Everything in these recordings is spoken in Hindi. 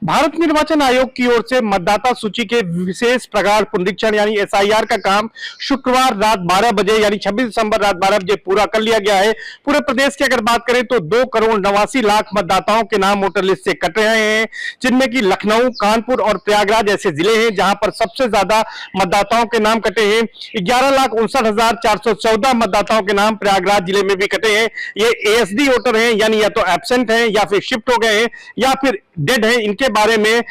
भारत निर्वाचन आयोग की ओर से मतदाता सूची के विशेष प्रगाढ़ पुनरीक्षण यानी एसआईआर का काम शुक्रवार रात 12 बजे यानी 26 दिसंबर रात 12 बजे पूरा कर लिया गया है। पूरे प्रदेश की अगर बात करें तो 2 करोड़ 89 लाख मतदाताओं के नाम वोटर लिस्ट से कट रहे हैं, जिनमें कि लखनऊ, कानपुर और प्रयागराज ऐसे जिले हैं जहां पर सबसे ज्यादा मतदाताओं के नाम कटे हैं। 11,59,414 मतदाताओं के नाम प्रयागराज जिले में भी कटे हैं। ये एएसडी वोटर हैं, यानी या तो एब्सेंट हैं या फिर शिफ्ट हो गए हैं या फिर डेड है। इनके बारे में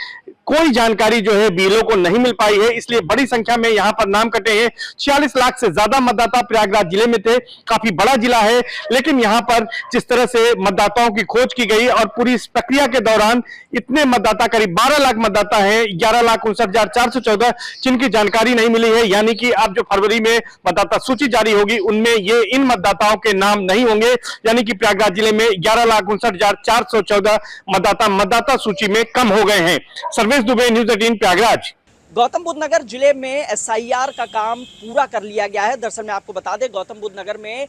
कोई जानकारी जो है बीएलओ को नहीं मिल पाई है, इसलिए बड़ी संख्या में यहां पर नाम कटे हैं। 46 लाख से ज्यादा मतदाता प्रयागराज जिले में थे, काफी बड़ा जिला है, लेकिन यहां पर जिस तरह से मतदाताओं की खोज की गई और पूरी इस प्रक्रिया के दौरान इतने मतदाता, करीब 12 लाख मतदाता हैं, 11,59,414 जिनकी जानकारी नहीं मिली है। यानी कि अब जो फरवरी में मतदाता सूची जारी होगी उनमें ये इन मतदाताओं के नाम नहीं होंगे। यानी कि प्रयागराज जिले में 11,59,414 मतदाता सूची में कम हो गए हैं। सर्वेश दुबे, न्यूज़ 18 प्रयागराज। गौतम बुद्ध नगर जिले में एसआईआर का काम पूरा कर लिया गया है। दरअसल मैं आपको बता दें, गौतम बुद्ध नगर में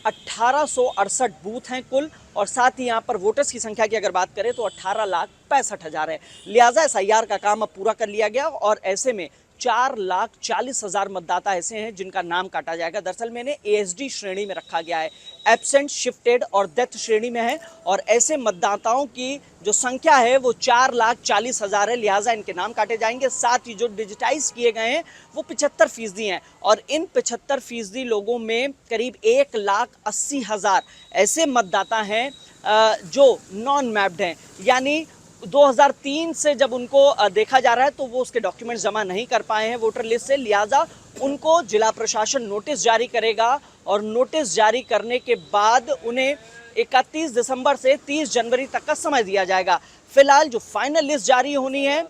1868 बूथ हैं कुल, और साथ ही यहाँ पर वोटर्स की संख्या की अगर बात करें तो 18,65,000 है। लिहाजा एसआईआर का काम अब पूरा कर लिया गया और ऐसे में 4,40,000 मतदाता ऐसे हैं जिनका नाम काटा जाएगा। दरअसल मैंने एएसडी श्रेणी में रखा गया है, एब्सेंट, शिफ्टेड और डेथ श्रेणी में है, और ऐसे मतदाताओं की जो संख्या है वो 4,40,000 है। लिहाजा इनके नाम काटे जाएंगे। साथ ही जो डिजिटाइज किए गए हैं वो 75% हैं, और इन 75% लोगों में करीब 1,80,000 ऐसे मतदाता हैं जो नॉन मैप्ड हैं, यानी 2003 से जब उनको देखा जा रहा है तो वो उसके डॉक्यूमेंट्स जमा नहीं कर पाए हैं वोटर लिस्ट से। लिहाजा उनको जिला प्रशासन नोटिस जारी करेगा, और नोटिस जारी करने के बाद उन्हें 31 दिसंबर से 30 जनवरी तक का समय दिया जाएगा। फिलहाल जो फाइनल लिस्ट जारी होनी है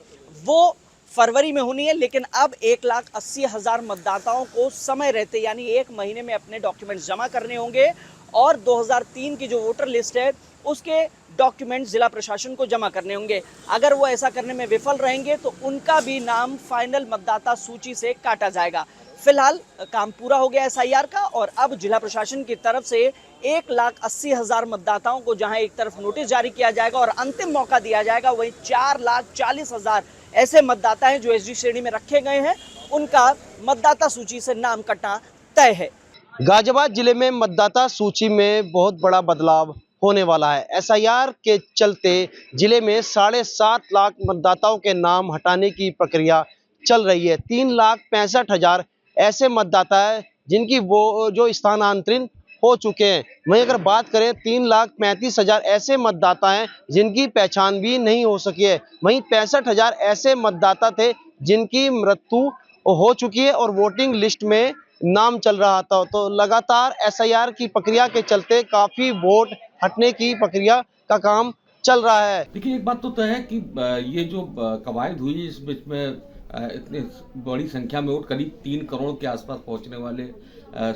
वो फरवरी में होनी है, लेकिन अब 1,80,000 मतदाताओं को समय रहते यानी 1 महीने में अपने डॉक्यूमेंट्स जमा करने होंगे, और 2003 की जो वोटर लिस्ट है उसके डॉक्यूमेंट्स जिला प्रशासन को जमा करने होंगे। अगर वो ऐसा करने में विफल रहेंगे तो उनका भी नाम फाइनल मतदाता सूची से काटा जाएगा। फिलहाल काम पूरा हो गया एसआईआर का, और अब जिला प्रशासन की तरफ से 1,80,000 मतदाताओं को जहां एक तरफ नोटिस जारी किया जाएगा और अंतिम मौका दिया जाएगा, वहीं 4,40,000 ऐसे मतदाता हैं जो एसडी श्रेणी में रखे गए हैं, उनका मतदाता सूची से नाम कटना तय है। गाजियाबाद जिले में मतदाता सूची में बहुत बड़ा बदलाव होने वाला है। एसआईआर के चलते जिले में 7.5 लाख मतदाताओं के नाम हटाने की प्रक्रिया चल रही है। 3,65,000 ऐसे मतदाता है जिनकी वो जो स्थानांतरित हो चुके हैं। वहीं अगर बात करें 3,35,000 ऐसे मतदाता हैं जिनकी पहचान भी नहीं हो सकी है। वहीं 65,000 ऐसे मतदाता थे जिनकी मृत्यु हो चुकी है और वोटिंग लिस्ट में नाम चल रहा था। तो लगातार एसआईआर की प्रक्रिया के चलते काफी वोट हटने की प्रक्रिया का काम चल रहा है। देखिए, एक बात तो तय है कि ये जो कवायद हुई इस बीच में इतनी बड़ी संख्या में वोट, करीब 3 करोड़ के आसपास पहुंचने वाले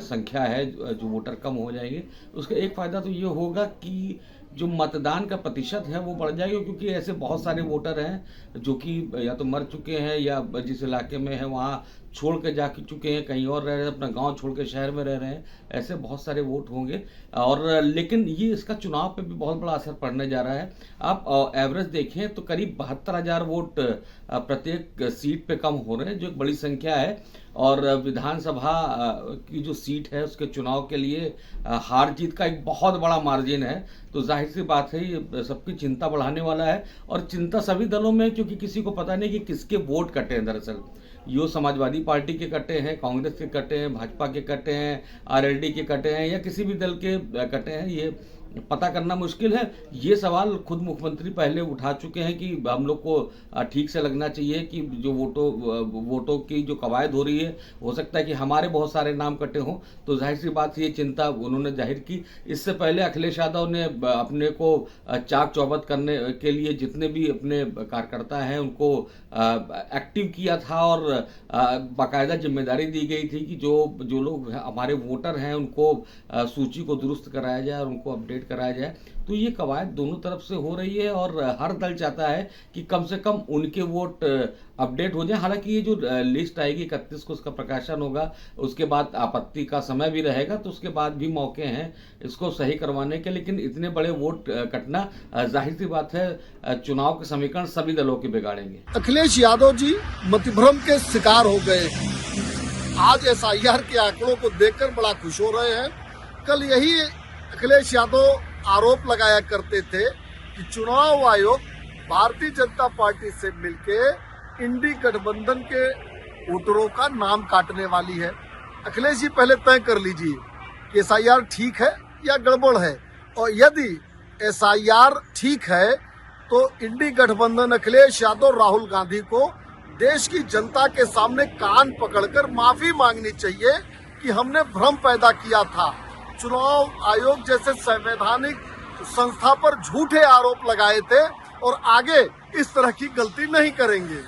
संख्या है जो वोटर कम हो जाएंगे। उसका एक फायदा तो ये होगा कि जो मतदान का प्रतिशत है वो बढ़ जाएगा, क्योंकि ऐसे बहुत सारे वोटर हैं जो कि या तो मर चुके हैं या जिस इलाके में है वहाँ छोड़ के जा चुके हैं, कहीं और रह रहे हैं, अपना गांव छोड़ के शहर में रह रहे हैं। ऐसे बहुत सारे वोट होंगे, और लेकिन ये इसका चुनाव पे भी बहुत बड़ा असर पड़ने जा रहा है। आप एवरेज देखें तो करीब 72,000 वोट प्रत्येक सीट पे कम हो रहे हैं, जो एक बड़ी संख्या है। और विधानसभा की जो सीट है उसके चुनाव के लिए हार जीत का एक बहुत बड़ा मार्जिन है, तो जाहिर सी बात है ये सबकी चिंता बढ़ाने वाला है। और चिंता सभी दलों में, क्योंकि किसी को पता नहीं कि किसके वोट कटे हैं। दरअसल यो समाजवादी पार्टी के कटे हैं, कांग्रेस के कटे हैं, भाजपा के कटे हैं, आरएलडी के कटे हैं, या किसी भी दल के कटे हैं, ये पता करना मुश्किल है। ये सवाल खुद मुख्यमंत्री पहले उठा चुके हैं कि हम लोग को ठीक से लगना चाहिए कि जो वोटों की जो कवायद हो रही है, हो सकता है कि हमारे बहुत सारे नाम कटे हों। तो जाहिर सी बात ये चिंता उन्होंने जाहिर की। इससे पहले अखिलेश यादव ने अपने को चाक चौबंद करने के लिए जितने भी अपने कार्यकर्ता हैं उनको एक्टिव किया था, और बाकायदा जिम्मेदारी दी गई थी कि जो लोग हमारे वोटर हैं उनको सूची को दुरुस्त कराया जाए और उनको अपडेट अपडेट कराया जाए। तो ये कवायद दोनों तरफ से हो रही है और हर दल चाहता है कि कम से कम उनके वोट अपडेट हो जाए। हालांकि ये जो लिस्ट आएगी 31 को, उसका प्रकाशन होगा, उसके बाद आपत्ति का समय भी रहेगा, तो उसके बाद भी मौके हैं इसको सही करवाने के। लेकिन इतने बड़े वोट कटना जाहिर सी बात है चुनाव के समीकरण सभी दलों के बिगाड़ेंगे। अखिलेश यादव जी मतिभ्रम के शिकार हो गए। आज एसआईआर के आंकड़ों को देखकर बड़ा खुश हो रहे हैं। कल यही अखिलेश यादव आरोप लगाया करते थे कि चुनाव आयोग भारतीय जनता पार्टी से मिलके इंडी गठबंधन के वोटरों का नाम काटने वाली है। अखिलेश जी पहले तय कर लीजिए कि एसआईआर ठीक है या गड़बड़ है, और यदि एसआईआर ठीक है तो इंडी गठबंधन अखिलेश यादव राहुल गांधी को देश की जनता के सामने कान पकड़कर माफी मांगनी चाहिए कि हमने भ्रम पैदा किया था, चुनाव आयोग जैसे संवैधानिक संस्था पर झूठे आरोप लगाए थे और आगे इस तरह की गलती नहीं करेंगे।